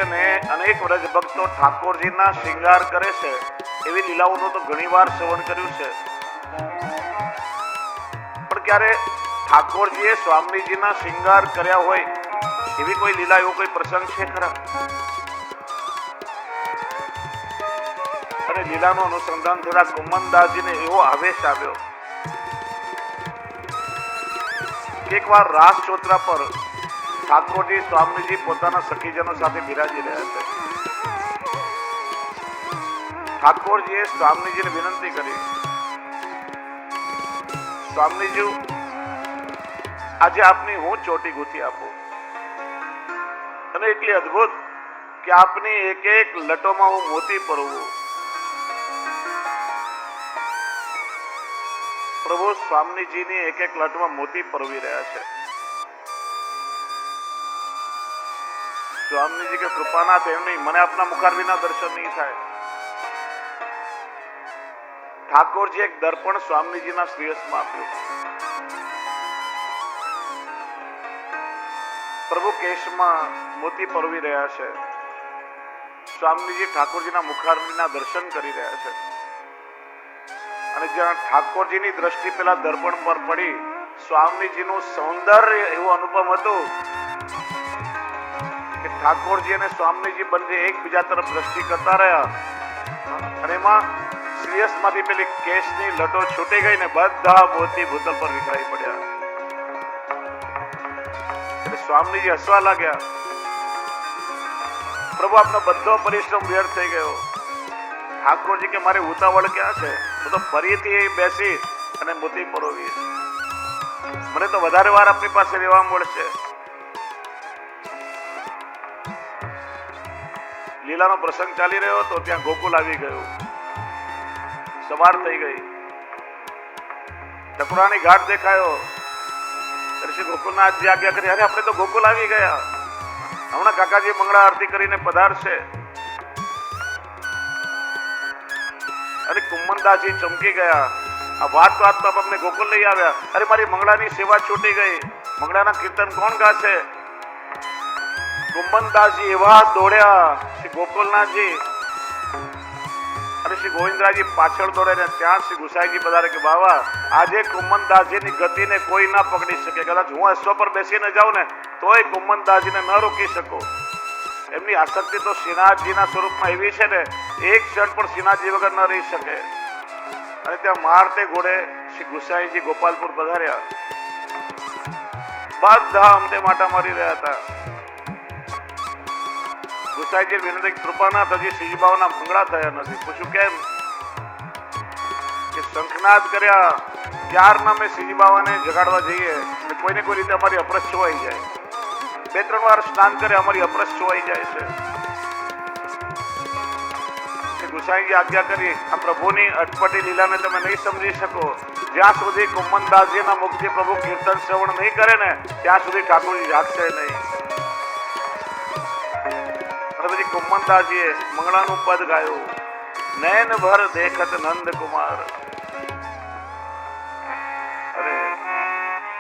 અને અનેક વ્રજ ભક્તો ઠાકોરજીના શૃંગાર કરે છે એવી લીલાઓનું તો ઘણીવાર શ્રવણ કર્યું છે, પણ ક્યારે ઠાકોરજીએ સ્વામીજીના શૃંગાર કર્યા હોય એવી કોઈ લીલા, એવો કોઈ પ્રસંગ છે ખરા? અને લીલાનું અનુસંધાન થતા કુમનદાસજીને એવો આવેશ આવ્યો કે એકવાર રાસ ચોતરા પર ઠાકોરજી સ્વામીજી પોતાના સખીજનો સાથે બિરાજી રહ્યા છે. ઠાકોરજીએ સ્વામીજીને વિનંતી કરી, સ્વામીજી આજે આપની હું ચોટી ગૂંથી આપું, અને એટલી અદ્ભુત કે આપની એક એક લટોમાં હું મોતી પરવું. પ્રભુ સ્વામીજીની એક એક લટમાં મોતી પરવી રહ્યા છે. સ્વામીજી કે કૃપાનાથ એમ નહીં, મને આપના મુખારવિના દર્શન નહીં થાય. ઠાકોરજી એક દર્પણ સ્વામીજીના શ્રેયસમાં આપ્યું. પ્રભુ કેશમાં મોતી પરવી રહ્યા છે. સ્વામીજી ઠાકોરજીના મુખારવિના દર્શન કરી રહ્યા છે, અને જ્યાં ઠાકોરજીની દ્રષ્ટિ પેલા દર્પણ પર પડી, સ્વામીજીનું સૌંદર્ય એવું અનુપમ હતું કે ઠાકોરજી અને સ્વામીજી બંને એકબીજા તરફ દ્રષ્ટિ કરતા રહ્યા, અને એમાં શ્રેયસમાંથી પેલી કેશની લટો છૂટી ગઈ ને બધા મોતી ભૂતલ પર વિખરાઈ પડ્યા. એટલે સ્વામીજી હસવા લાગ્યા, પ્રભુ આપનો બધો પરિશ્રમ વ્યર્થ થઈ ગયો. ઠાકોરજી કે મારી ઉતાવળ ક્યાં છે, હું તો ફરીથી બેસી અને મોતી પરોવીશ. મને તો વધારે વાર આપની પાસે રહેવા મળશે. લીલાનો પ્રસંગ ચાલી રહ્યો હતો, ત્યાં ગોકુલ આવી ગયું. સવાર થઈ ગઈ, ટકરાની ઘાટ દેખાયો. શ્રી ગોકુલનાથજી આજ્ઞા કરી, અરે આપણે તો ગોકુલ આવી ગયા, હમણાં કાકાજી મંગળા આરતી કરીને પધારશે. અરે કુમનદાસજી ચમકી ગયા, આ વાતમાં અમને ગોકુલ લઈ આવ્યા. અરે મારી મંગળાની સેવા છૂટી ગઈ, મંગળાના કીર્તન કોણ ગાશે? કુમનદાસજી એવા દોડ્યા શ્રી ગોકુલનાથજી, અને શ્રી ગોવિંદરાજી પાછળ દોડે ને ત્યાં શ્રી ગુસાઈજી પધારે કે બાવા આજે કુમનદાસજીની ગતિને કોઈ ના પકડી શકે. કદાચ હું અશ્વ પર બેસીને જાઉં ને તોય કુમનદાસજીને ન રોકી શકો. એમની આસક્તિ તો શ્રીનાથજીના સ્વરૂપમાં એવી છે ને, એક ક્ષણ પણ શ્રીનાથજી વગર ન રહી શકે. અને ત્યાં મારતે ઘોડે શ્રી ગુસાઈજી ગોપાલપુર પધાર્યા. બધા અમતે માટા મારી રહ્યા હતા. ગુસાઈજી વિનંતી, કૃપાનાથ હજી શ્રીજીબાઓના મંગળા થયા નથી. પૂછ્યું કેમ? કે શંખનાદ કર્યા ત્યારના મેં શ્રીજીબાવાને જગાડવા જઈએ, કોઈને કોઈ રીતે અમારી અપરસ છોવાઈ જાય. 2-3 વાર સ્નાન કરે, અમારી અપરસ છોવાઈ જાય છે. ગુસાઈજી આજ્ઞા કરી, આ પ્રભુની અટપટી લીલાને તમે નહીં સમજી શકો. જ્યાં સુધી કુમનદાસજીના મુખથી પ્રભુ કીર્તન શ્રવણ નહીં કરે ને ત્યાં સુધી ઠાકોરજી જાગશે નહીં. અને પછી કુમનદાસજીએ મંગળાનું પદ ગાયું, નયન ભર દેખત નંદ કુમાર. અરે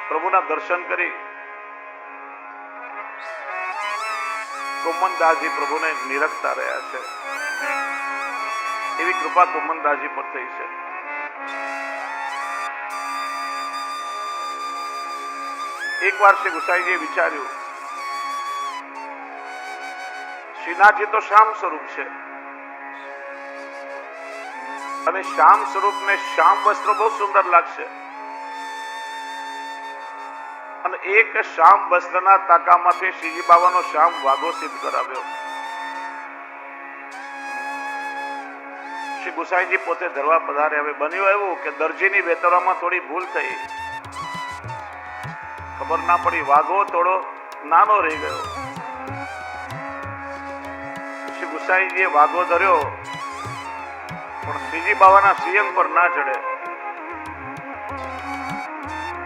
પ્રભુના દર્શન કરી કુમનદાસજી પ્રભુને નિરખતા રહ્યા છે. એવી કૃપા કુમનદાસજી પર થઈ છે. એક વાર શ્રી ગુસાઈજીએ વિચાર્યું, શ્રીનાથજી તો શ્યામ સ્વરૂપ છે, અને શ્યામ સ્વરૂપ ને શ્યામ વસ્ત્રો બહુ સુંદર લાગશે, અને એક શ્યામ વસ્ત્રના તાકામાંથી શ્રીજી બાવાનો શ્યામ વાઘો સિદ્ધ કરાવ્યો. શ્રી ગુસાઈજી પોતે ધરવા પધારે. હવે બન્યું એવું કે દરજીની વેતરામાં થોડી ભૂલ થઈ, ખબર ના પડી, વાઘો થોડો નાનો રહી ગયો. શ્રી ગુસાઈજીએ વાઘો ધર્યો, પણ શ્રીજી બાવાના શ્રીઅંગ પર ના ચડે.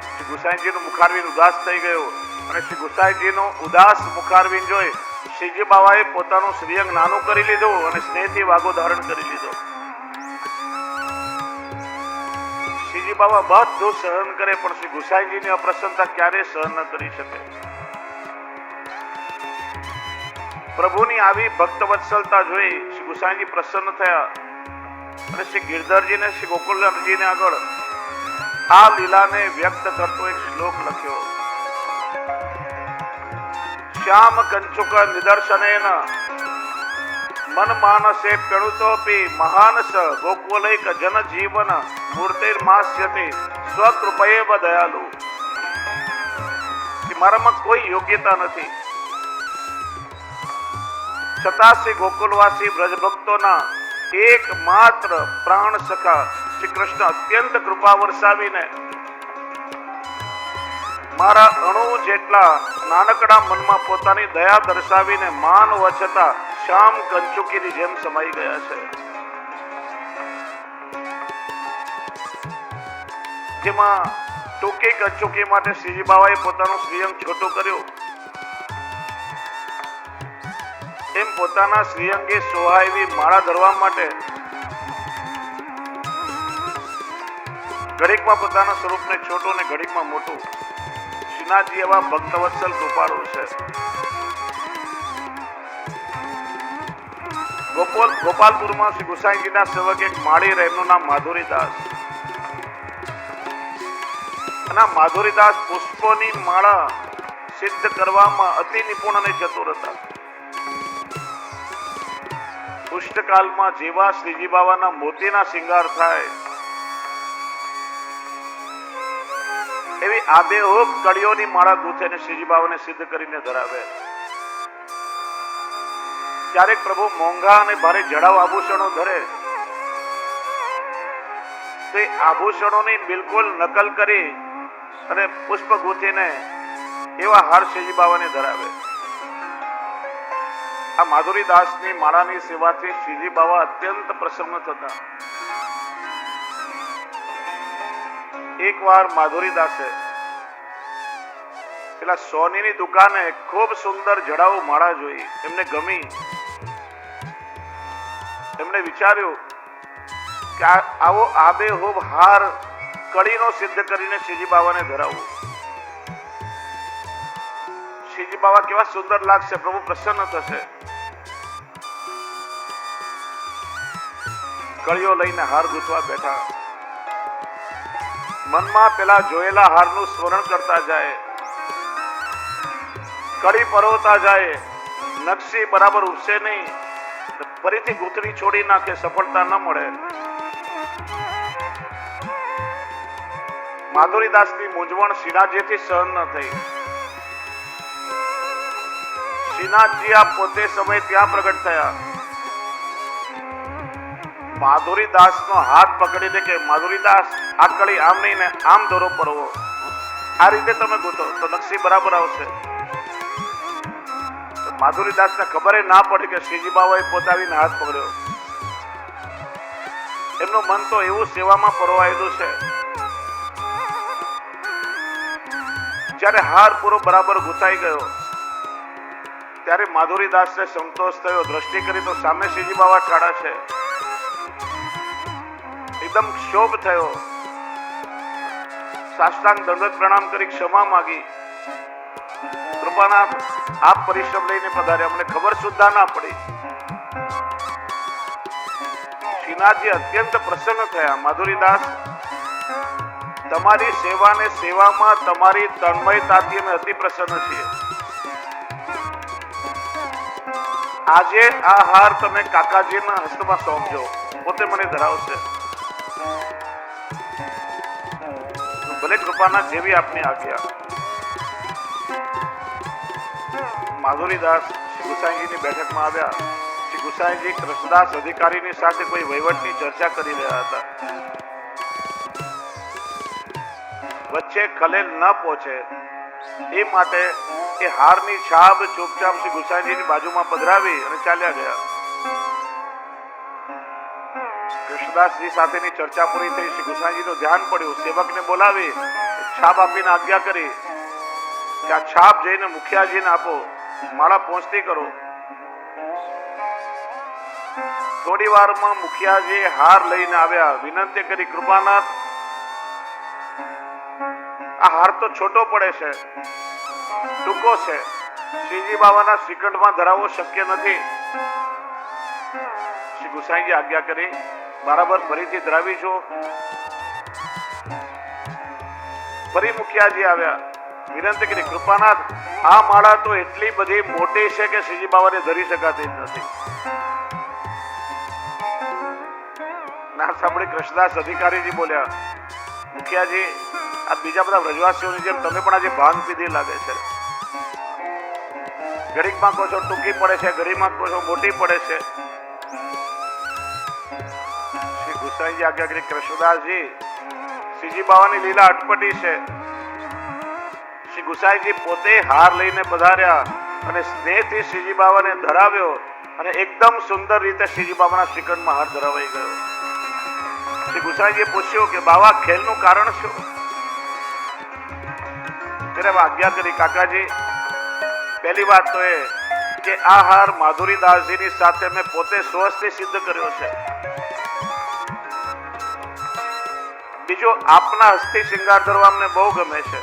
શ્રી ગુસાઈજીનું મુખારવિંદ ઉદાસ થઈ ગયું, અને શ્રી ગુસાઈજીનું ઉદાસ મુખારવિંદ જોઈ શ્રીજી બાવાએ પોતાનું શ્રીઅંગ નાનું કરી લીધું અને સ્નેહથી વાઘો ધારણ કરી લીધો. શ્રીજી બાવા બધું સહન કરે, પણ શ્રી ગુસાઈજીની અપ્રસન્નતા ક્યારેય સહન ન કરી શકે. પ્રભુની આવી ભક્ત વત્સલતા જોઈ શ્રી ગુસાઈજી પ્રસન્ન થયા અને શ્રી ગિરધરજીને શ્રી ગોકુલજીને આગળ આ લીલાને વ્યક્ત કરતો એક શ્લોક લખ્યો. શ્યામ કંચુક નિદર્શનેન મન માનસે પ્યણુતોપી મહાનસ ગોકુલૈક જન જીવન મૂર્તિર્માસ્યતે સ્વકૃપયેવ દયાલુ. કે મારામાં કોઈ યોગ્યતા નથી, છતાં શ્રી ગોકુલવાસી બ્રજભક્તોના એકમાત્ર પ્રાણ સખા શ્રી કૃષ્ણ અત્યંત કૃપા વરસાવીને મારા અણુ જેટલા નાનકડા મનમાં પોતાની દયા દર્શાવીને માન વચતા શ્યામ કંચુકીની જેમ સમાઈ ગયા છે. જેમાં ટૂંકી કંચુકી માટે શ્રીજી બાવાએ પોતાનું શ્રીઅંગ છોટું કર્યું, એમ પોતાના શ્રીઅંગે સોહાયવી માળા ધરવા માટે ઘડીકમાં પોતાના સ્વરૂપને છોટું ને ઘડીકમાં મોટું. શ્રીનાથજી એવા ભક્તવત્સલ કૃપાળુ છે. ગોપાલપુરમાં શ્રી ગુસાઈજીના સેવક એક માળી રહે, એમનું નામ માધુરીદાસ. અને માધુરીદાસ પુષ્પોની માળા સિદ્ધ કરવામાં અતિ નિપુણ અને ચતુર હતા. પુષ્ટકાલમાં જેવા શ્રીજી બાવાના મોતીના શિંગાર થાય એવી આબેહૂબ કળીઓની માળા ગૂંથીને શ્રીજી બાવાને સિદ્ધ કરીને ધરાવે. ક્યારેક પ્રભુ મોંઘા અને ભારે જડાવ આભૂષણો ધરે તે આભૂષણોની બિલકુલ નકલ કરી અને પુષ્પ ગૂંથીને એવા હાર શ્રીજી બાવાને ધરાવે. આ માધુરીદાસની માળાની સેવાથી શ્રીજી બાવા અત્યંત પ્રસન્ન થતા. એકવાર માધુરીદાસે પેલા સોનીની દુકાને ખૂબ સુંદર જડાઉ માળા જોઈ, એમને ગમી. એમણે વિચાર્યું કે આવો આબેહૂબ હાર કળીનો સિદ્ધ કરીને શ્રીજી બાવાને ધરાવવું. શ્રીજી બાવા કેવા સુંદર લાગશે, પ્રભુ પ્રસન્ન થશે. કળીઓ લઈને હાર ગૂંથવા બેઠા. મનમાં પેલા જોયેલા હારનું સ્મરણ કરતા જાય, કળી પરોવતા જાય. નકશી બરાબર ઉપસે નહીં, ફરીથી ગૂંથણી છોડી નાખે, સફળતા ન મળે. માધુરીદાસની મૂંઝવણ શ્રીનાથજીથી સહન ન થઈ. શ્રીનાથજી આ પોતે સમય ત્યાં પ્રગટ થયા. માધુરીદાસનો હાથ પકડીને કે માધુરીદાસ, આ કળી આમ નહીં ને આમ દોરો પરવો, આ રીતે તમે ગૂંથો તો નકશી બરાબર આવશે. માધુરીદાસને ખબર ના પડી કે શ્રીજી બાવાએ પોતાવીને હાથ પકડ્યો. એમનું મન તો એવું સેવામાં પરોવાયેલું છે. જ્યારે હાર પૂરો બરાબર ગૂંથાઈ ગયો ત્યારે માધુરીદાસને સંતોષ થયો. દ્રષ્ટિ કરી તો સામે શ્રીજી બાવા ઠાડા છે. એકદમ ક્ષોભ થયો. સાષ્ટાંગ દંડવત પ્રણામ કરી ક્ષમા માગી. કૃપાના આપ પરિશ્રમ લઈને પધાર્યા, અમને ખબર સુદ્ધા ના પડી. શ્રીનાથજી અત્યંત પ્રસન્ન થયા. માધુરીદાસ, તમારી સેવાને સેવામાં તમારી તન્મયતાથી અમે અતિ પ્રસન્ન છીએ. આજે આ હાર તમે કાકાજીના હસ્તમાં સોંપજો, પોતે મને ધરાવશે. ભલે કૃપાના જેવી આપની આજ્ઞા. માધુરીદાસ શ્રી ગુસાઈજીની બેઠકમાં આવ્યા. શ્રી ગુસાઈજી કૃષ્ણદાસ અધિકારીની સાથે કોઈ વહીવટની ચર્ચા કરી રહ્યા હતા. વચ્ચે ખલેલ ન પહોંચે એ માટે એ હારની છાબ ચૂપચાપ શ્રી ગુસાઈજીની બાજુમાં પધરાવી અને ચાલ્યા ગયા. કૃષ્ણદાસજી સાથેની ચર્ચા પૂરી થઈ. શ્રી ગુસાઈજીનું ધ્યાન પડ્યું. સેવકને બોલાવી છાપ આપીને આજ્ઞા કરી કે આ છાપ જઈને મુખિયાજીને આપો, માળા પહોંચતી કરો. થોડી વારમાં મુખિયાજી હાર લઈને આવ્યા. વિનંતી કરી, કૃપાનાથ, આ હાર તો છોટો પડે છે, ટૂંકો છે, શ્રીજી બાબાના શ્રીકંઠમાં ધરાવવો શક્ય નથી. શ્રી ગુસાઈજી આજ્ઞા કરી બરાબર ફરીથી ધરાવી છો. ફરી મુખિયાજી આવ્યા, વિનંતી કરી કૃપાનાથ આ માળા તો એટલી બધી મોટી છે કે શ્રીજી બાબાને ધરી શકાતી જ નથી. નામ સાંભળી કૃષ્ણદાસ અધિકારીજી બોલ્યા, મુખિયાજી આ બીજા બધા વ્રજવાસીઓની જેમ તમે પણ આજે ભાંગ પીધી લાગે છે. ઘડીકમાં કહો છો ટૂંકી પડે છે, ઘડીમાં કહો છો મોટી પડે છે. શ્રી ગુસાઈજી આજ્ઞા કરી કૃષ્ણદાસજી શ્રીજી બાવાની લીલા અટપટી છે. શ્રી ગુસાઈજી પોતે હાર લઈને પધાર્યા અને સ્નેહથી શ્રીજી બાવાને ધરાવ્યો અને એકદમ સુંદર રીતે શ્રીજી બાબાના શ્રીકંઠમાં હાર ધરાવાઈ ગયો. શ્રી ગુસાઈજીએ પૂછ્યું કે બાવા ખેલનું કારણ શું? ત્યારે આજ્ઞા કરી કાકાજી પહેલી વાત તો એ કે આ હાર માધુરી દાસજીની સાથે મેં પોતે સ્વસ્થી સિદ્ધ કર્યો છે. બીજો આપના હસ્તી શિંગાર ધરવા અમને બહુ ગમે છે.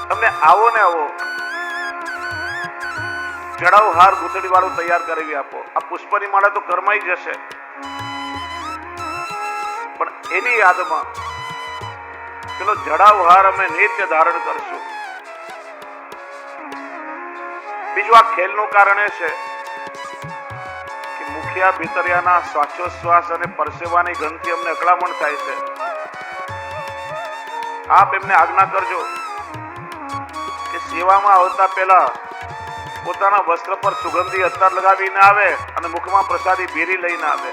તમને આવો ને આવો જડાઉ હાર ગૂંથણી વાળું તૈયાર કરી આપો. આ પુષ્પની માળા તો કરમાઈ જશે, પણ એની યાદમાં પેલો જડાઉ હાર અમે નિત્ય ધારણ કરશું. બીજું આ ખેલનું કારણ એ છે કે મુખિયા ભીતરિયાના શ્વાસોશ્વાસ અને પરસેવાની ગંધથી અમને અકળામણ થાય છે. આપ એમને આજ્ઞા કરજો કે સેવામાં આવતા પહેલા પોતાના વસ્ત્ર પર સુગંધી અત્તર લગાવીને આવે અને મુખમાં પ્રસાદી ભેરી લઈને આવે,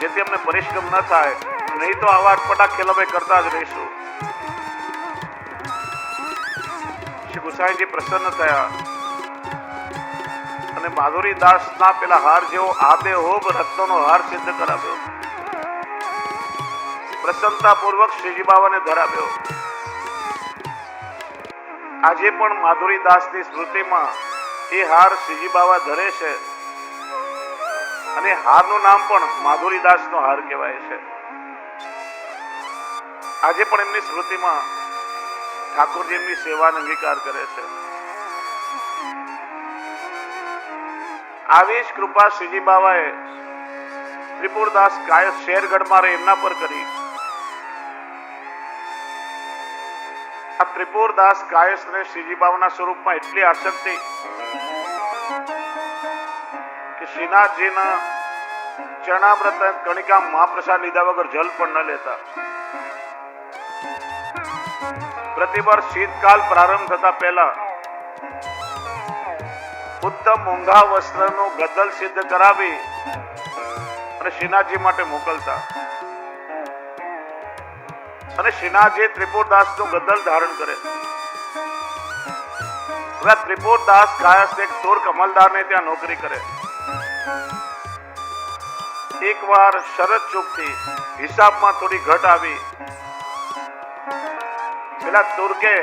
જેથી અમને પરિશ્રમ ન થાય. નહીં તો આવા અટપટા ખેલ અમે કરતા જ રહીશું. શ્રી ગુસાઈજી પ્રસન્ન થયા અને માધુરી દાસના પેલા હાર જેવો આબેહૂબ રત્નોનો હાર સિદ્ધ કરાવ્યો. પ્રસન્નતા પૂર્વક શ્રીજી બાવાને ધરાવ્યો. આજે પણ માધુરી દાસની સ્મૃતિમાં એ હાર શ્રીજી બાવા ધરે છે અને હારનું નામ પણ માધુરી દાસનો હાર કહેવાય છે. આજે પણ એમની સ્મૃતિમાં ઠાકોરજી એમની સેવાનો અંગીકાર કરે છે. આવી જ કૃપા શ્રીજી બાવાએ ત્રિપુરદાસ કાયસ શેરગઢમાં રહે એમના પર કરી. આ ત્રિપુરદાસ કાયસને શ્રીજી બાવાના સ્વરૂપમાં એટલી આસક્તિ કે શ્રીનાથજીના ચરણામૃત કણિકા મહાપ્રસાદ લીધા વગર જલ પણ ન લેતા. પ્રતિવર્ષ શીતકાલ પ્રારંભ થતા પહેલા ઉત્તમ મોંઘા વસ્ત્રનું ગદલ સિદ્ધ કરાવી અને શ્રીનાથજી માટે મોકલતા. અને શ્રીનાથજી ત્રિપુરદાસનું ગદલ ધારણ કરે. હવે ત્રિપુરદાસ કાયસ એક તુર્ક અમલદારને ત્યાં નોકરી કરે. એકવાર શરત ચૂકથી હિસાબમાં થોડી ઘટ આવી. પેલા તુર્કે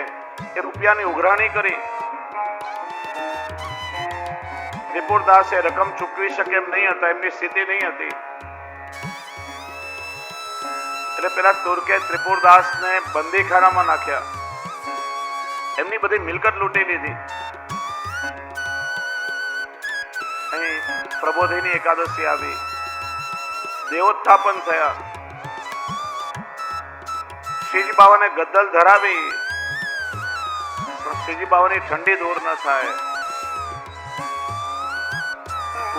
એ રૂપિયાની ઉઘરાણી કરી. ત્રિપુરદાસે રકમ ચૂકવી શકે એમ નહીં હતા, એમની સ્થિતિ નહીં હતી. એટલે પેલા તુર્કે ત્રિપુરદાસને બંદીખાનામાં નાખ્યા. એમની બધી મિલકત લૂંટી લીધી. અહીં પ્રબોધિની એકાદશી આવી, દેવોત્થાપન થયા. શ્રીજી બાવાને ગદ્દલ ધરાવી, પણ શ્રીજી બાવાની ઠંડી દૂર ન થાય.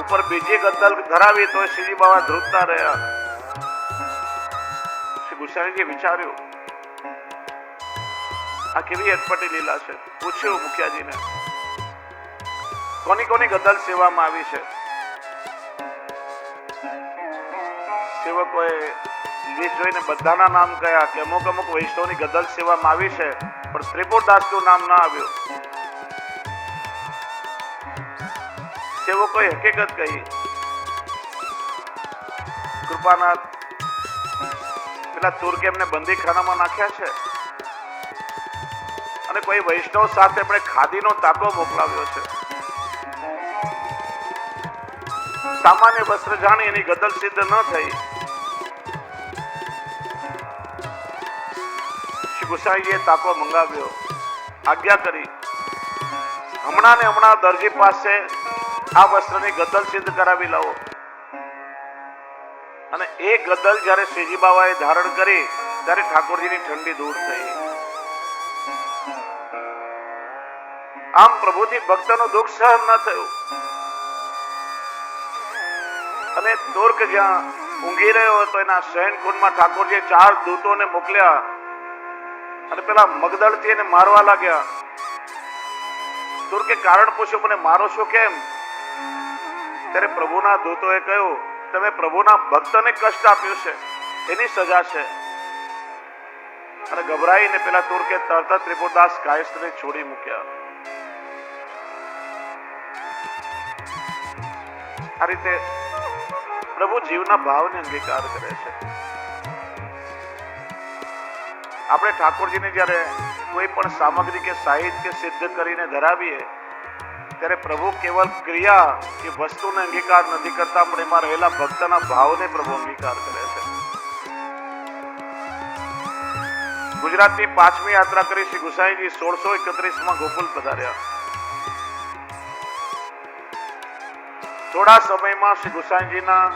ઉપર બીજી ગદ્દલ ધરાવી તો શ્રીજી બાવા ધ્રુજતા રહ્યા. શ્રી ગુસાઈજીએ વિચાર્યું આ કેવી અટપટી લીલા છે. પૂછ્યું મુખિયાજીને કોની કોની ગદ્દલ સેવામાં આવી છે. સેવકોએ લિસ્ટ જોઈને બધાના નામ કયા કે અમુક અમુક વૈષ્ણવની ગદ્દલ સેવામાં આવી છે, પણ ત્રિપુરદાસનું નામ ના આવ્યું. સેવકોએ હકીકત કહી, કૃપાનાથ પેલા તુર્કે એમને બંદીખાનામાં નાખ્યા છે અને કોઈ વૈષ્ણવ સાથે આપણે ખાદીનો તાકો મોકલાવ્યો છે. સામાન્ય વસ્ત્ર જાણી એની ગદલ સિદ્ધ ન થઈ. શ્રી ગુસાઈજીએ તાકો મંગાવ્યો, આજ્ઞા કરી, હમણાં ને હમણાં દરજી પાસે આ વસ્ત્રની ગદલ સિદ્ધ કરાવી લાવો. અને એ ગદલ જ્યારે શ્રીજી બાવાએ ધારણ કરી ત્યારે ઠાકોરજીની ઠંડી દૂર થઈ. આમ પ્રભુથી ભક્તનું દુઃખ સહન ન થયું અને તુર્ક જ્યાં ઊંઘી રહ્યો હતો એના શયનકુંડમાં ઠાકોરજીએ 4 દૂતોને મોકલ્યા અને પેલા મગદળથી એને મારવા લાગ્યા. તુર્કે કારણ પૂછ્યું, મને મારો છો કેમ? ત્યારે પ્રભુના દૂતોએ કહ્યું, તમે પ્રભુના ભક્તને કષ્ટ આપ્યું છે, એની સજા છે. અને ગભરાઈને પેલા તુર્કે તરત ત્રિપુરદાસ કાયસ્થને છોડી મૂક્યા. આ રીતે પ્રભુ જીવના ભાવને અંગીકાર કરે છે. આપણે ઠાકોરજીને જ્યારે કોઈ પણ સામગ્રી કે સાહિત્ય સિદ્ધ કરીને ધરાવીએ ત્યારે પ્રભુ કેવલ ક્રિયા કે વસ્તુને અંગીકાર નથી કરતા, પણ એમાં રહેલા ભક્તના ભાવને પ્રભુ અંગીકાર કરે છે. ગુજરાતની 5મી યાત્રા કરી શ્રી ગુસાઈજી 1631માં ગોકુલ પધાર્યા. થોડા સમયમાં શ્રી ગુસાઈજીના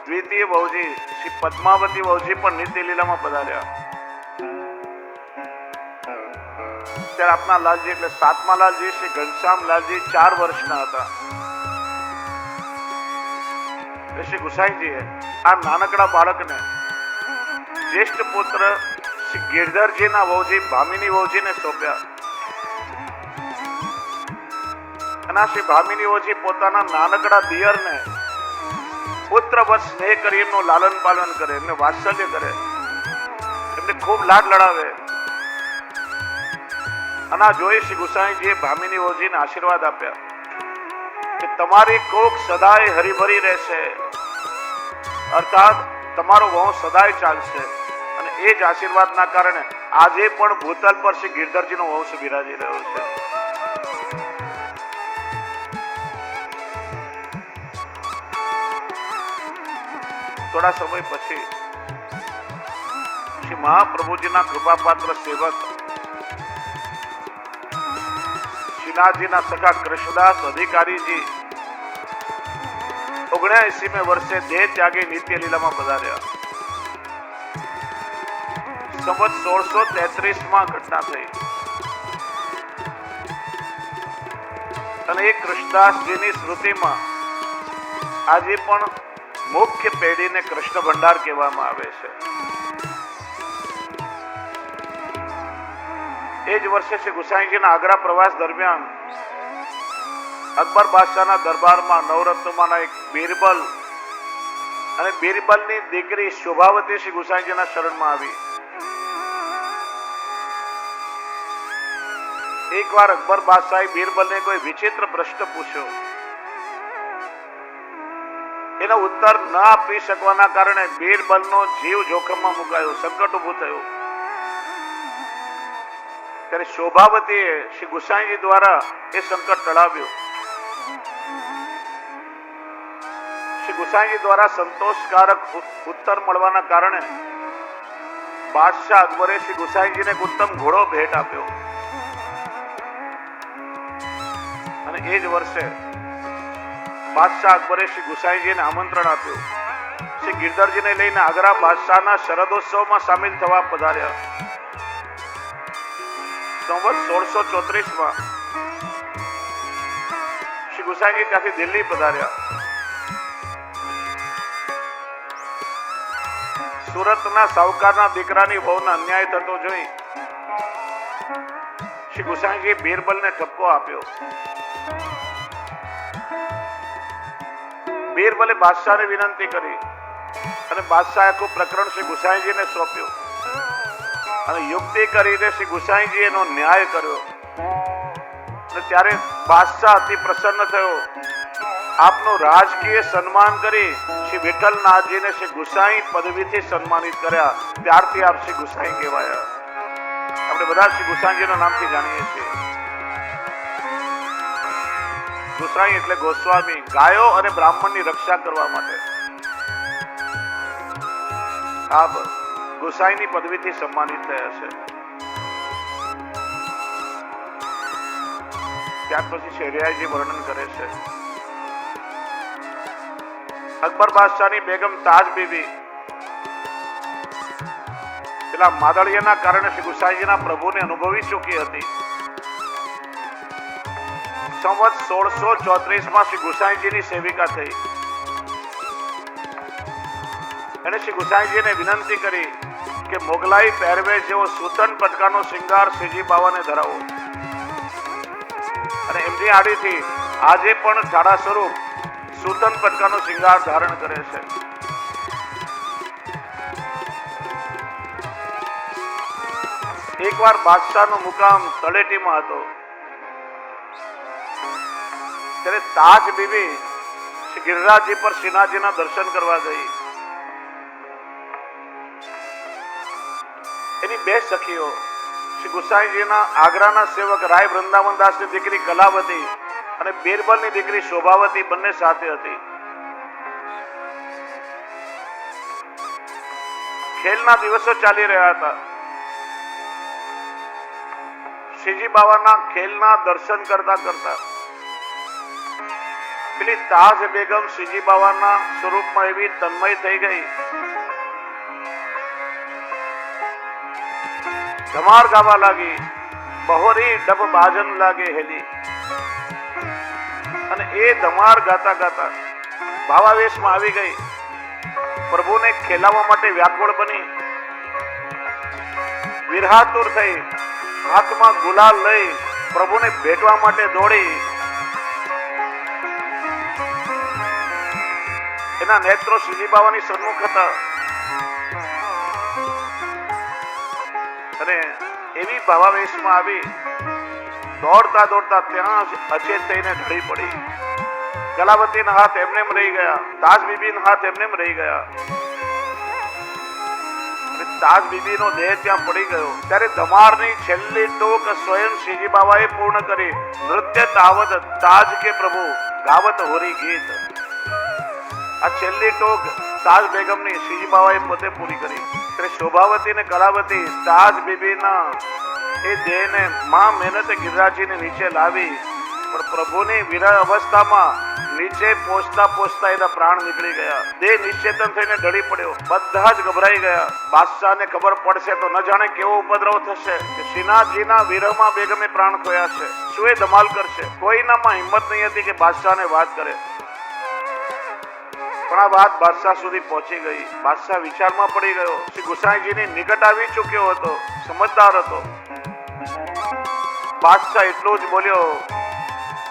દ્વિતીય વહુજી શ્રી પદ્માવતી વહુજી પણ નિત્ય લીલામાં પધાર્યા. ત્યારે આપના લાલજી એટલે 7મા લાલજી શ્રી ઘનશ્યામ લાલજી 4 વર્ષના હતા. શ્રી ગુસાઈજીએ આ નાનકડા બાળકને જ્યેષ્ઠ પુત્ર શ્રી ગિરધરજીના વહુજી ભામિની વહુજીને સોંપ્યા. અને શ્રી ભામિની વહુજી પોતાના નાનકડા દિયરને પુત્રવત સ્નેહ કરી એમનું લાલન પાલન કરે, એમને વાત્સલ્ય કરે, એમને ખૂબ લાડ લડાવે. અને જોઈ શ્રી ગુસાઈજીએ ભામિની વહુજીને આશીર્વાદ આપ્યા કે તમારી કોખ સદાય હરીભરી રહેશે, અર્થાત તમારો વંશ સદાય ચાલશે. અને એ જ આશીર્વાદના કારણે આજે પણ ભૂતલ પર શ્રી ગિરધરજીનો વંશ બિરાજી રહ્યો છે. થોડા સમય પછી શ્રી મહાપ્રભુજીના કૃપાપાત્ર સેવક શ્રીનાથજીના સખા કૃષ્ણદાસ અધિકારીજી 79મે વર્ષે દેહ ત્યાગી નિત્ય લીલામાં પધાર્યા. સંવત 1633માં ઘટના થઈ અને એ કૃષ્ણદાસજીની સ્મૃતિમાં આજે પણ મુખ્ય પેઢીને કૃષ્ણ ભંડાર કહેવામાં આવે છે. એ જ વર્ષે શ્રી ગુસાઈજીના આગ્રા પ્રવાસ દરમિયાન અકબર બાદશાહના દરબારમાં નવરત્નોમાંના એક બીરબલ અને બીરબલની દીકરી શોભાવતી શ્રી ગુસાઈજીના શરણમાં આવી. એકવાર અકબર બાદશાહે બીરબલને કોઈ વિચિત્ર પ્રશ્ન પૂછ્યો. એનો ઉત્તર ન આપી શકવાના કારણે બીરબલનો જીવ જોખમમાં મુકાયો, સંકટ ઊભું થયું. ત્યારે શોભાવતીએ શ્રી ગુસાઈજી દ્વારા એ સંકટ ટળાવ્યું. શ્રી ગુસાઈજી દ્વારા સંતોષકારક ઉત્તર મળવાના કારણે બાદશાહ અકબરે શ્રી ગુસાઈજીને એક ઉત્તમ ઘોડો ભેટ આપ્યો. અને એ જ વર્ષે બાદશાહ અકબરે શ્રી ગુસાઈજીને આમંત્રણ આપ્યું. શ્રી ગિરધરજીને લઈને આગ્રા બાદશાહના શરદોત્સવમાં સામેલ થવા પધાર્યા. સંવત 1634માં શ્રી ગુસાઈજી ત્યાંથી દિલ્હી પધાર્યા. સુરતના સાહુકારના દીકરાની વહુને અન્યાય થતો જોઈ શ્રી ગુસાઈજીએ બીરબલને ઠપકો આપ્યો. બીરબલે બાદશાહને વિનંતી કરી અને બાદશાહે આખું પ્રકરણ શ્રી ગુસાઈજીને સોંપ્યું અને યુક્તિ કરીને શ્રી ગુસાઈજીએ એનો ન્યાય કર્યો. અને ત્યારે બાદશાહ અતિ પ્રસન્ન થયો. આપનું રાજકીય સન્માન કરી શ્રી વિઠ્ઠલનાથજીને શ્રી ગુસાઈ પદવીથી સન્માનિત કર્યા. ત્યારથી આપ શ્રી ગુસાઈ કહેવાયા. આપણે બધા શ્રી ગુસાઈજીના નામથી જાણીએ છીએ. ગુસાઈ એટલે ગોસ્વામી, ગાયો અને બ્રાહ્મણની રક્ષા કરવા માટે આપ ગુસાઈની પદવીથી સન્માનિત થયા છે. ત્યાર પછી શેરિયાજી વર્ણન કરે છે. અકબર બાદશાહની બેગમ તાજ બીબી પેલા માદળિયાના કારણે શ્રી ગુસાઈજીના પ્રભુને અનુભવી ચૂકી હતી. સંવત 1634 શ્રી ગુસાઈજીની સેવિકા થઈ. એને શ્રી ગુસાઈજીને વિનંતી કરી કે મોગલાઈ પહેરવે જેવો સૂતન પટકાનો શૃંગાર શ્રીજી બાવાને ધરાવો. અને એમની આડીથી આજે પણ ઝાડા સ્વરૂપ સૂતન પટકાનો શૃંગાર ધારણ કરે છે. એકવાર બાદશાહનો મુકામ તળેટીમાં હતો. ત્યારે તાજ બીબી શ્રી ગિરિરાજજી પર શ્રીનાથજીના દર્શન કરવા ગઈ. એની બે સખીઓ શ્રી ગુસાઈજીના આગ્રાના સેવક રાય વૃંદાવનદાસની દીકરી કલાવતી અને બીરબલની દીકરી શોભાવતી બંને સાથે હતી. ખેલના દિવસો ચાલી રહ્યા હતા. શ્રીજી બાવાના ખેલના દર્શન કરતા કરતા પેલી તાજ બેગમ શ્રીજી બાવાના સ્વરૂપમાં એવી તન્મય થઈ ગઈ. ધમાર ગાવા લાગી, બહોરી ડબ બાજન લાગે હેલી. અને એ ધમાર ગાતા ગાતા ભાવાવેશમાં આવી ગઈ. પ્રભુને ખેલાવવા માટે વ્યાકુળ બની, વિરહાતુર થઈ, હાથમાં ગુલાલ લઈ પ્રભુને ભેટવા માટે દોડી. એના નેત્રો શ્રીજી બાવાની સન્મુખ હતા અને એવી ભાવાવેશમાં આવી દોડતા દોડતા ત્યાં અચેત થઈને ઢળી પડી. કલાવતીના હાથ એમનેમ રહી ગયા, તાજ બીબીના હાથ એમનેમ રહી ગયા. તાજ બીબીનો દેહ ત્યાં પડી ગયો. ત્યારે ધમારની છેલ્લી ટોક સ્વયં શ્રીજી બાવાએ પૂર્ણ કરી. નૃત્ય તાવત તાજ કે પ્રભુ ગાવત હોરી ગીત. આ છેલ્લી ટોક તાજ બેગમની શ્રીજી બાવાએ પોતે પૂરી કરી. ત્યારે શોભાવતી ને કલાવતી તાજ બીબીના એ દેહને માં મહેનતે ગિરિરાજજીને નીચે લાવી, પણ પ્રભુની વિરહ અવસ્થામાં નીચે પહોંચતા પહોંચતા એના પ્રાણ નીકળી ગયા. દેહ નિશ્ચેતન થઈને ઢળી પડ્યો. બધા જ ગભરાઈ ગયા. બાદશાહને ખબર પડશે તો ન જાણે કેવો ઉપદ્રવ થશે કે શ્રીનાથજીના વિરહમાં બેગમે પ્રાણ ખોયા છે. શું એ ધમાલ કરશે? કોઈનામાં હિંમત નહીં હતી કે બાદશાહને વાત કરે. પણ આ વાત બાદશાહ સુધી પહોંચી ગઈ. બાદશાહ વિચારમાં પડી ગયો. શ્રી ગુસાઈજીની નિકટ આવી ચૂક્યો હતો, સમજદાર હતો. બાદશાહ એટલું જ બોલ્યો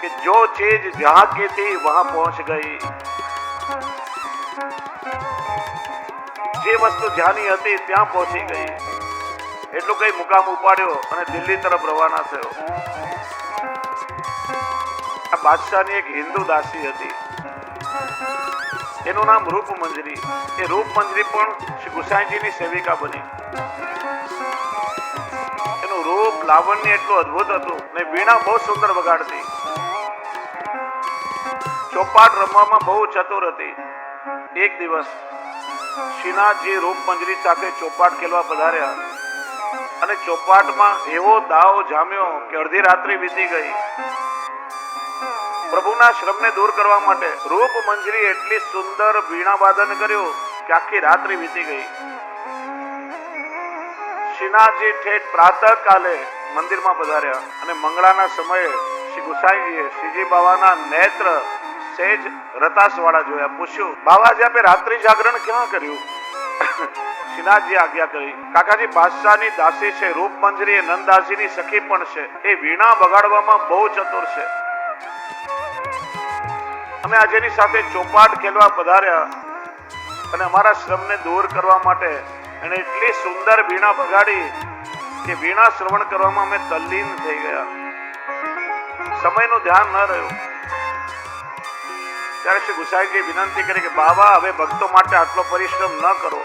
कि जो चीज जहां की थी वहां पहुंच गई. જે વસ્તુ જ્યાંની હતી ત્યાં પહોંચી ગઈ. એટલું કઈ મુકામ ઉપાડ્યો અને દિલ્હી તરફ રવાના થયો. આ બાદશાહની એક હિન્દુ દાસી હતી. એનું નામ રૂપમંજરી. એ રૂપમંજરી પણ શ્રી ગુસાઈજીની સેવિકા બની. એનું રૂપ લાવણ્ય એટલું અદ્ભુત હતું ને વીણા બહુ સુંદર વગાડતી. ચોપાટ રમવામાં બહુ ચતુર હતી. એક દિવસ શ્રીનાથજી રૂપમંજરી સાથે ચોપાટ ખેલવા પધાર્યા અને ચોપાટમાં એવો દાવ જામ્યો કે અડધી રાત્રિ વીતી ગઈ. પ્રભુના શ્રમને દૂર કરવા માટે રૂપમંજરી એટલી સુંદર વીણા વાદન કર્યું કે આખી રાત્રિ વીતી ગઈ. શ્રીનાથજી ઠેઠ પ્રાતઃ કાલે મંદિરમાં પધાર્યા અને મંગળાના સમયે શ્રી ગુસાઈજીએ શ્રીજી બાવાના નેત્ર સેજ રતાસવાળા જોયા. પૂછ્યું, બાવાજી આપે રાત્રિ જાગરણ ક્યાં કર્યું? શ્રીનાથજી આજ્ઞા કરી, કાકાજી બાદશાહની દાસી છે. રૂપમંજરી એ નંદદાસજીની સખી પણ છે. એ વીણા વગાડવામાં બહુ ચતુર છે. અમે આજે એની સાથે ચોપાટ ખેલવા પધાર્યા અને અમારા શ્રમને દૂર કરવા માટે એને એટલી સુંદર વીણા વગાડી કે વીણા શ્રવણ કરવામાં અમે તલ્લીન થઈ ગયા. સમયનું ધ્યાન ન રહ્યું. ત્યારે શ્રી ગુસાઈજીએ વિનંતી કરી કે બાબા હવે ભક્તો માટે આટલો પરિશ્રમ ન કરો.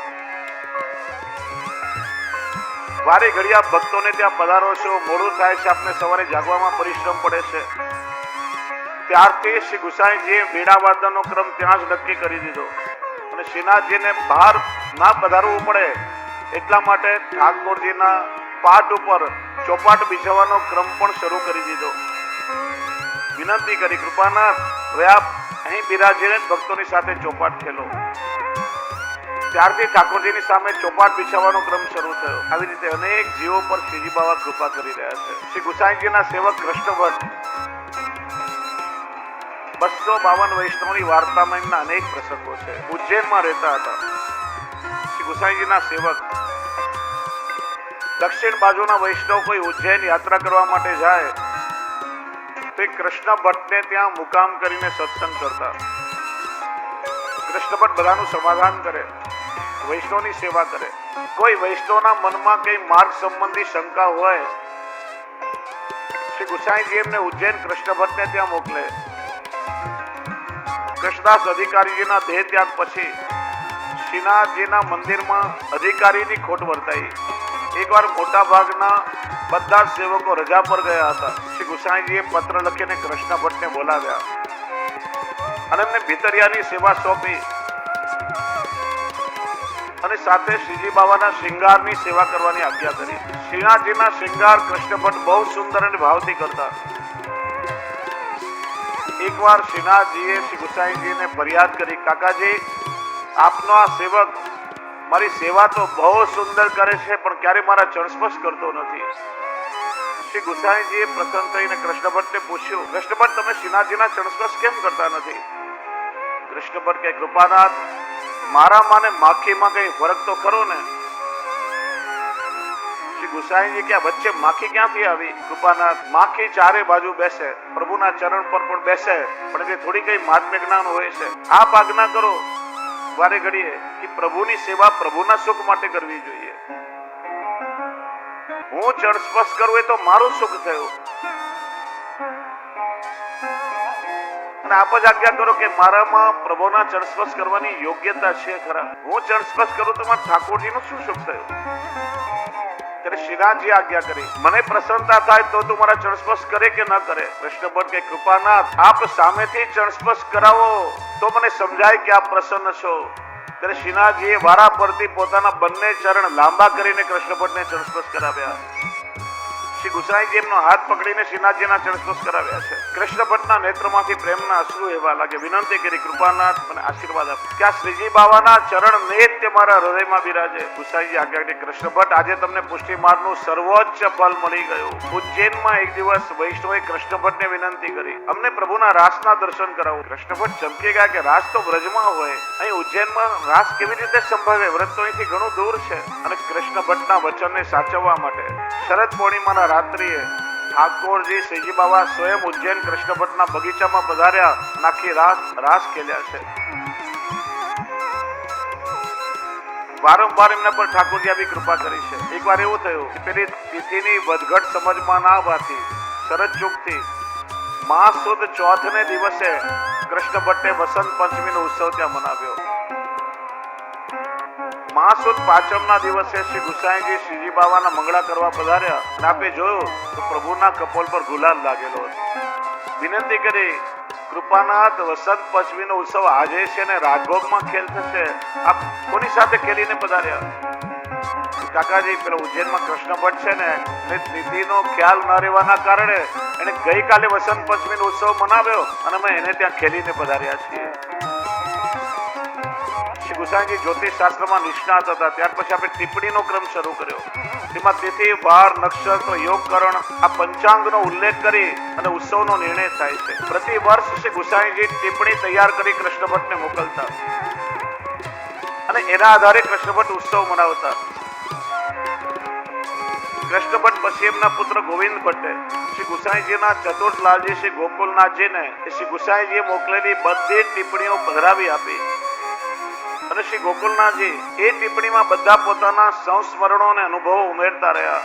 વારે ઘડિયા ભક્તોને ત્યાં પધારો છો, મોડું થાય છે, આપને સવારે જાગવામાં પરિશ્રમ પડે છે. ત્યારથી શ્રી ગુસાઈજીએ વીણા વાદનનો ક્રમ ત્યાં જ નક્કી કરી દીધો અને શ્રીનાથજીને બહાર ના પધારવું પડે એટલા માટે ઠાકોરજીના પાટ ઉપર ચોપાટ બિછાવવાનો ક્રમ પણ શરૂ કરી દીધો. વિનંતી કરી, કૃપાનાથ હવે આપ અહીં બિરાજીને ભક્તોની સાથે ચોપાટ ખેલો. ત્યારથી ઠાકોરજીની સામે ચોપાટ બિછાવવાનો ક્રમ શરૂ થયો. આવી રીતે અનેક જીવો પર શ્રીજી બાવા કૃપા કરી રહ્યા છે. શ્રી ગુસાઈજીના સેવક કૃષ્ણ ભટ્ટ 252 વૈષ્ણવની વાર્તામાં એમના અનેક પ્રસંગો છે. ઉજ્જૈનમાં રહેતા હતા શ્રી ગુસાઈજીના સેવક. દક્ષિણ બાજુના વૈષ્ણવ કોઈ ઉજ્જૈન યાત્રા કરવા માટે જાય તો કૃષ્ણ ભટ્ટને ત્યાં મુકામ કરીને સત્સંગ કરતા. કૃષ્ણ ભટ્ટ બધાનું સમાધાન કરે, વૈષ્ણવની સેવા કરે. કોઈ વૈષ્ણવના મનમાં કઈ માર્ગ સંબંધી શંકા હોય, શ્રી ગુસાઈજી એમને ઉજ્જૈન કૃષ્ણ ભટ્ટને ત્યાં મોકલે. કૃષ્ણદાસ અધિકારીજીના દેહ ત્યાગ પછી શ્રીનાથજીના મંદિરમાં અધિકારીની ખોટ વર્તાઈ. એકવાર મોટા ભાગના બધા સેવકો રજા પર ગયા હતા. શ્રી ગુસાઈજીએ પત્ર લખીને કૃષ્ણ ભટ્ટને બોલાવ્યા અને એમને ભીતરિયાની સેવા સોંપી અને સાથે શ્રીજી બાવાના શ્રૃંગારની સેવા કરવાની આજ્ઞા કરી. શ્રીનાથજીના શ્રૃંગાર કૃષ્ણ ભટ્ટ બહુ સુંદર અને ભાવથી કરતા. એકવાર શ્રીનાથજીએ શ્રી ગુસાઈજીને ફરિયાદ કરી, કાકાજી આપનો આ સેવક મારી સેવા તો બહુ સુંદર કરે છે પણ ક્યારે મારા ચરણસ્પર્શ કરતો નથી. શ્રી ગુસાઈજીએ પ્રસન્ન થઈને કૃષ્ણ ભટ્ટને પૂછ્યું, કૃષ્ણ ભટ્ટ તમે શ્રીનાથજીના ચરણસ્પર્શ કેમ કરતા નથી? કૃષ્ણ ભટ્ટ કહે, કૃપાનાથ મારામાં ને માખીમાં કઈ ફરક તો ખરો ને? શ્રી ગુસાઈજી કે વચ્ચે માખી ક્યાંથી આવી? કૃપાનાથ માખી ચારે બાજુ બેસે, પ્રભુના ચરણ પર પણ બેસે, પણ તે થોડી કઈ મહાત્મ્ય જ્ઞાન હોય છે. આપ આજ્ઞા કરો વારે ઘડીએ કે પ્રભુની સેવા પ્રભુના સુખ માટે કરવી જોઈએ. હું ચરણ સ્પર્શ કરું એ તો મારું સુખ થયું અને આપ જ આજ્ઞા કરો કે મારામાં પ્રભુના ચરણ સ્પર્શ કરવાની યોગ્યતા છે ખરા? હું ચરણ સ્પર્શ કરું તો મારા ઠાકોરજીનું શું સુખ થયું? ત્યારે શ્રીનાથજી આજ્ઞા કરી, મને પ્રસન્નતા થાય તો તું મારા ચરણ સ્પર્શ કરે કે ન કરે? કૃષ્ણ ભટ્ટ કે કૃપાનાથ આપ સામેથી ચરણ સ્પર્શ કરાવો તો મને સમજાય કે આપ પ્રસન્ન છો. ત્યારે શ્રીનાથજીએ વારા પરથી પોતાના બંને ચરણ લાંબા કરીને કૃષ્ણ ભટ્ટને ચરણ સ્પર્શ કરાવ્યા. શ્રી ગુસાઈજી એમનો હાથ પકડીને શ્રીનાથજીના ચરણ સ્પર્શ કરાવ્યા છે. કૃષ્ણ ભટ્ટના નેત્રમાંથી પ્રેમના અશ્રુ એવા લાગે. વિનંતી કરી, કૃપાનાથ મને આશીર્વાદ આપ કે આ શ્રીજી બાવાના ચરણ નિત્ય મારા હૃદયમાં બિરાજે. ગુસાઈજી આજ્ઞા કરી, કૃષ્ણ ભટ્ટ આજે તમને પુષ્ટિ માર્ગનું સર્વોચ્ચ ફળ મળી ગયું. ઉજ્જૈનમાં એક દિવસ વૈષ્ણવે કૃષ્ણ ભટ્ટને વિનંતી કરી, અમને પ્રભુના રાસના દર્શન કરાવો. કૃષ્ણ ભટ્ટ ચમકી ગયા કે રાસ તો બ્રજમાં હોય, અહીં ઉજ્જૈનમાં રાસ કેવી રીતે સંભવે? વ્રત તો અહીંથી ઘણું દૂર છે. અને કૃષ્ણ ભટ્ટના વચનને સાચવવા માટે શરદ પૂર્ણિમાના રાત્રિએ ઠાકોરજી શ્રીજી બાવા સ્વયં ઉજ્જૈન કૃષ્ણ ભટ્ટના બગીચામાં પધાર્યા, આખી રાત રાસ ખેલ્યા છે. વારંવાર એમના પર ઠાકોરજી આવી કૃપા કરી છે. એકવાર એવું થયું કે પેલી તિથિની વધઘટ સમજમાં ના આવવાથી શરદ ચૂકથી મા સુદ ચોથને દિવસે કૃષ્ણ ભટ્ટે વસંત પંચમીનો ઉત્સવ ત્યાં મનાવ્યો. મહાસુદ પાંચમના દિવસે શ્રી ગુસાઈજી શ્રીજી બાવાના મંગળા કરવા પધાર્યા અને આપે જોયું તો પ્રભુના કપોલ પર ગુલાલ લાગેલો હતો. વિનંતી કરી, કૃપાનાથ વસંત પંચમીનો ઉત્સવ આજે છે ને રાજભોગમાં ખેલ થશે, આપ કોની સાથે ખેલીને પધાર્યા? કાકાજી પેલા ઉજ્જૈનમાં કૃષ્ણ ભટ્ટ છે ને તિથિનો ખ્યાલ ન રહેવાના કારણે એને ગઈકાલે વસંત પંચમીનો ઉત્સવ મનાવ્યો અને અમે એને ત્યાં ખેલીને પધાર્યા છીએ. ગુસાઈજી જ્યોતિષ શાસ્ત્રમાં નિષ્ણાત હતા. ત્યાર પછી આપણે ટિપ્પણીનો ક્રમ શરૂ કર્યો. તેમાં તિથિ, વાર, નક્ષત્ર, યોગકરણ આ પંચાંગનો ઉલ્લેખ કરી અને ઉત્સવનો નિર્ણય થાય છે. પ્રતિ વર્ષ શ્રી ગુસાઈજી ટિપ્પણી તૈયાર કરી કૃષ્ણ ભટ્ટને મોકલતા અને એના આધારે કૃષ્ણ ભટ્ટ ઉત્સવ મનાવતા. કૃષ્ણ ભટ્ટ પછી એમના પુત્ર ગોવિંદ ભટ્ટે શ્રી ગુસાઈજીના ચતુર્થલાલજી શ્રી ગોકુલનાથજીને શ્રી ગુસાઈજીએ મોકલેલી બધી ટિપ્પણીઓ પધરાવી આપી અને શ્રી ગોકુલનાથજી એ ટિપ્પણીમાં બધા પોતાના સંસ્મરણો અને અનુભવો ઉમેરતા રહ્યા.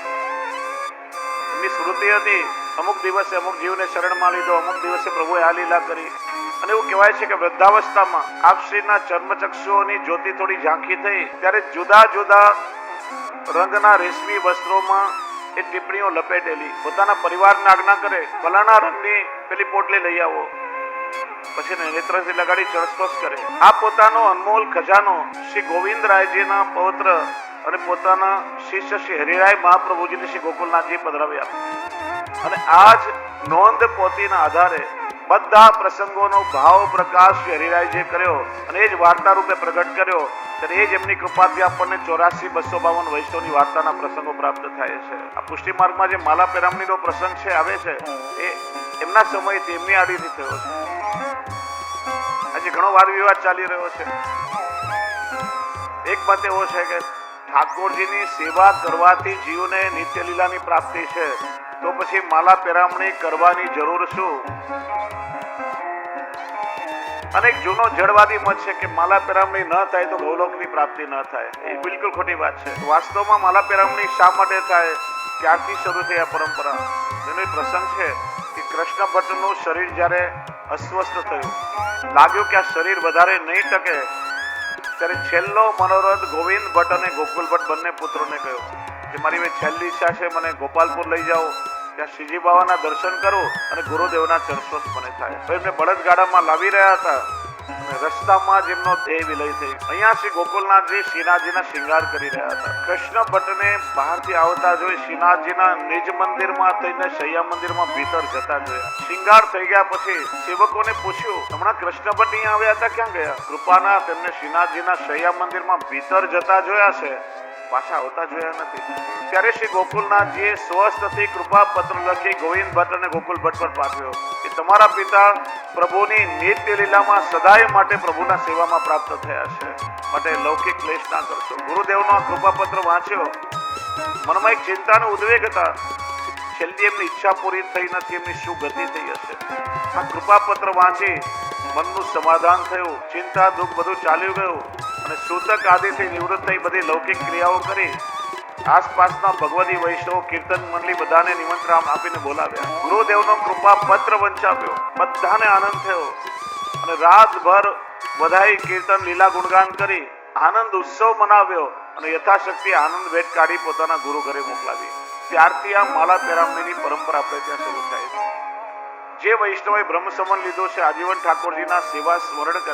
એમની સ્મૃતિ હતી, અમુક દિવસે અમુક જીવને શરણમાં લીધો, અમુક દિવસે પ્રભુએ આ લીલા કરી. અને એવું કહેવાય છે કે વૃદ્ધાવસ્થામાં આપશ્રીના ચર્મચક્ષુઓની જ્યોતિ થોડી ઝાંખી થઈ ત્યારે જુદા જુદા રંગના રેશમી વસ્ત્રોમાં એ ટિપ્પણીઓ લપેટેલી પોતાના પરિવારને આજ્ઞા કરે, ફલાણા રંગની પેલી પોટલી લઈ આવો, પછી નેત્રથી લગાડી ચરણસ્પર્શ કરે. આ પોતાનો અનમોલ ખજાનો શ્રી ગોવિંદરાયજીના પૌત્ર અને પોતાના શિષ્ય શ્રી હરિરાય મહાપ્રભુજીને શ્રી ગોકુલનાથજી પધરાવ્યા. અને આ જ નોંધ પોતીના આધારે બધા પ્રસંગોનો ભાવ પ્રકાશ હરિરાયજીએ કર્યો અને એ જ વાર્તા રૂપે પ્રગટ કર્યો ત્યારે એ જ એમની કૃપાથી આપણને 84,252 વૈષ્ણવની વાર્તાના પ્રસંગો પ્રાપ્ત થાય છે. આ પુષ્ટિ માર્ગમાં જે માલા પેરામણીનો પ્રસંગ છે આવે છે એ એમના સમયથી એમની આડીથી થયો છે. આજે ઘણો વાદ વિવાદ ચાલી રહ્યો છે. એક મત એવો છે કે ઠાકોરજીની સેવા કરવાથી જીવને નિત્ય લીલાની પ્રાપ્તિ છે તો પછી માલા પેરામણી કરવાની જરૂર શું? અને એક જૂનો જડવાદી મત છે કે માલા પેરામણી ન થાય તો ગૌલોકની પ્રાપ્તિ ન થાય. એ બિલકુલ ખોટી વાત છે. વાસ્તવમાં માલા પેરામણી શા માટે થાય? ક્યારથી શરૂ થઈ આ પરંપરા? એનો એક પ્રસંગ છે કે કૃષ્ણ ભટ્ટનું શરીર જ્યારે અસ્વસ્થ થયું, લાગ્યું કે આ શરીર વધારે નહીં ટકે, ત્યારે છેલ્લો મનોરથ ગોવિંદ ભટ્ટ અને ગોકુલ ભટ્ટ બંને પુત્રોને કહ્યો કે મારી છેલ્લી ઈચ્છા છે, મને ગોપાલપુર લઈ જાઓ, ત્યાં શ્રીજી બાવાના દર્શન કરું અને ગુરુદેવના ચરણસ્પર્શ મને થાય. તો એમને બળદગાડામાં લાવી રહ્યા હતા અને રસ્તામાં જ એમનો દેહ વિલય થઈ. અહીંયા શ્રી ગોકુલનાથજી શ્રીનાથજીના શૃંગાર કરી રહ્યા હતા. કૃષ્ણ ભટ્ટને બહારથી આવતા જોઈ શ્રીનાથજીના નિજ મંદિરમાં થઈને શૈયા મંદિરમાં ભીતર જતા જોયા. શૃંગાર થઈ ગયા પછી સેવકોને પૂછ્યું, હમણાં કૃષ્ણ ભટ્ટ અહીંયા આવ્યા હતા, ક્યાં ગયા? કૃપાના તેમને શ્રીનાથજીના શૈયા મંદિરમાં ભીતર જતા જોયા છે, પાછા આવતા જોયા નથી. ત્યારે શ્રી ગોકુલનાથજીએ સ્વસ્થથી કૃપા પત્ર લખી ગોવિંદ ભટ્ટ અને ગોકુલ ભટ્ટ પર પાઠવ્યો કે તમારા પિતા પ્રભુની નિત્ય લીલામાં સદાય માટે પ્રભુના સેવામાં પ્રાપ્ત થયા છે, માટે લૌકિક ક્લેશ ના કરશો. ગુરુદેવનો આ કૃપા પત્ર વાંચ્યો, મનમાં એક ચિંતાનો ઉદ્વેગ હતા. છેલ્લી એમની ઈચ્છા પૂરી થઈ નથી, એમની શું ગતિ થઈ હશે? આ કૃપા પત્ર વાંચી મનનું સમાધાન થયું, ચિંતા દુઃખ બધું ચાલ્યું ગયું અને સૂતક આદિથી નિવૃત્ત થઈ બધી લૌકિક ક્રિયાઓ કરી આસપાસના ભગવદી વૈષ્ણવ કીર્તન મંડળી બધાને નિમંત્રણ આપીને બોલાવ્યા. ગુરુદેવનો કૃપા પત્ર વંચાવ્યો, બધાને આનંદ થયો અને રાતભર બધાએ કીર્તન લીલા ગુણગાન કરી આનંદ ઉત્સવ મનાવ્યો અને યથાશક્તિ આનંદ ભેટ કાઢી પોતાના ગુરુ ઘરે મોકલાવી. ત્યારથી આ માલા પેરામણીની પરંપરા આપણે ત્યાં શરૂ થાય છે. જે વૈષ્ણવે બ્રહ્મ સમન લીધો છે, આજીવન ઠાકોરજીના સેવા સ્મરણ કરે